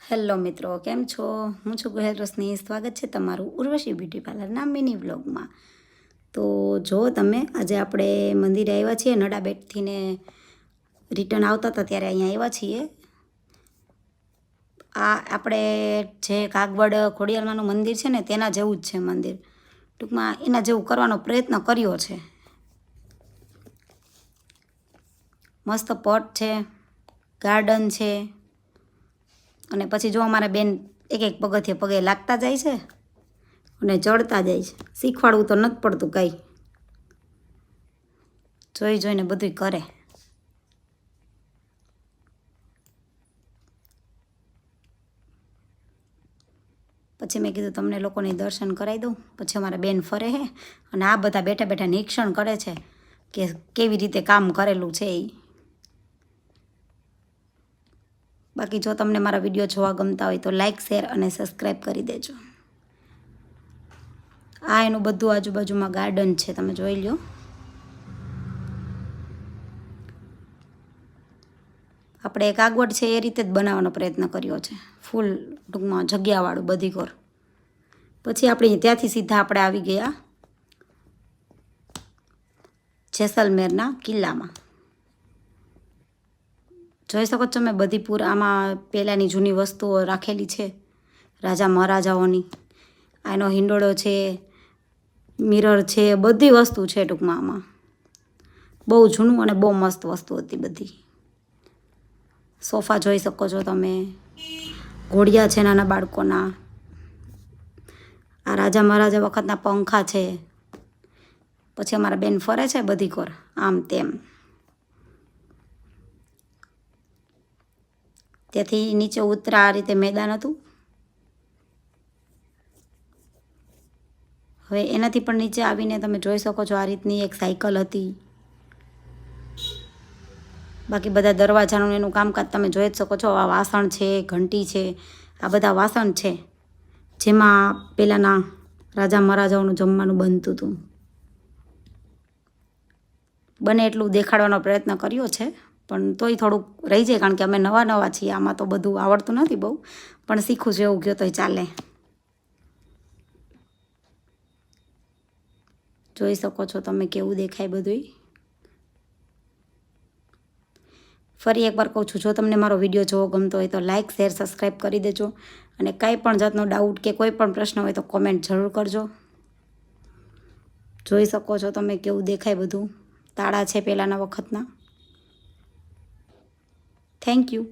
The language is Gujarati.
હેલો મિત્રો, કેમ છો? હું છું ગોહેલ રોશની. સ્વાગત છે તમારું ઉર્વશી બ્યુટી પાર્લરના મિની વ્લોગમાં. તો જો તમે આજે આપણે મંદિરે આવ્યા છીએ, નડાબેટથી ને રિટર્ન આવતા હતા ત્યારે અહીંયા આવ્યા છીએ. આ આપણે જે કાગવડ ખોડિયારમાંનું મંદિર છે ને તેના જેવું જ છે મંદિર. ટૂંકમાં એના જેવું કરવાનો પ્રયત્ન કર્યો છે. મસ્ત પટ છે, ગાર્ડન છે. અને પછી જો અમારા બેન એક એક પગથિયે પગે લાગતા જાય છે અને ચડતા જાય છે. શીખવાડવું તો નથી પડતું કાંઈ, જોઈ જોઈને બધું કરે. પછી મેં કીધું તમને લોકોને દર્શન કરાવી દઉં. પછી અમારા બેન ફરે છે અને આ બધા બેઠા બેઠા નિરીક્ષણ કરે છે કે કેવી રીતે કામ કરેલું છે એ. બાકી જો તમને મારા વિડીયો જોવા ગમતા હોય તો લાઇક, શેર અને સબસ્ક્રાઈબ કરી દેજો. આ એનું બધું આજુબાજુમાં ગાર્ડન છે, તમે જોઈ લો. આપણે એક કાગવડ છે એ રીતે જ બનાવવાનો પ્રયત્ન કર્યો છે, ફૂલ ટૂંકમાં જગ્યાવાળું બધી કોર. પછી આપણે ત્યાંથી સીધા આપણે આવી ગયા જેસલમેરના કિલ્લામાં. જોઈ શકો છો મેં બધી આમાં પહેલાંની જૂની વસ્તુઓ રાખેલી છે, રાજા મહારાજાઓની. આનો હિંડોળો છે, મિરર છે, બધી વસ્તુ છે ટૂંકમાં આમાં. બહુ જૂનું અને બહુ મસ્ત વસ્તુ હતી બધી. સોફા જોઈ શકો છો તમે, ઘોડિયા છે નાના બાળકોના. આ રાજા મહારાજા વખતના પંખા છે. પછી અમારા બેન ફરે છે બધી કોર આમ તેમ. ત્યાંથી નીચે ઉતરા આ રીતે મેદાન હતું. હવે એનાથી પણ નીચે આવીને તમે જોઈ શકો છો આ રીતની એક સાયકલ હતી. બાકી બધા દરવાજાનું એનું કામકાજ તમે જોઈ જ શકો છો. આ વાસણ છે, ઘંટી છે, આ બધા વાસણ છે જેમાં પહેલાંના રાજા મહારાજાઓનું જમવાનું બનતું હતું. બને એટલું દેખાડવાનો પ્રયત્ન કર્યો છે, પણ તોય થોડુંક રહી જાય કારણ કે અમે નવા નવા છીએ. આમાં તો બધું આવડતું નથી બહુ, પણ શીખું છું એવું કહો તોય ચાલે. જોઈ શકો છો તમે કેવું દેખાય બધું. ફરી એકવાર કહું છું, જો તમને મારો વિડીયો જોવો ગમતો હોય તો લાઇક, શેર, સબસ્ક્રાઈબ કરી દેજો. અને કાંઈ પણ જાતનો ડાઉટ કે કોઈ પણ પ્રશ્ન હોય તો કોમેન્ટ જરૂર કરજો. જોઈ શકો છો તમે કેવું દેખાય બધું. તાળા છે પહેલાંના વખતના. Thank you.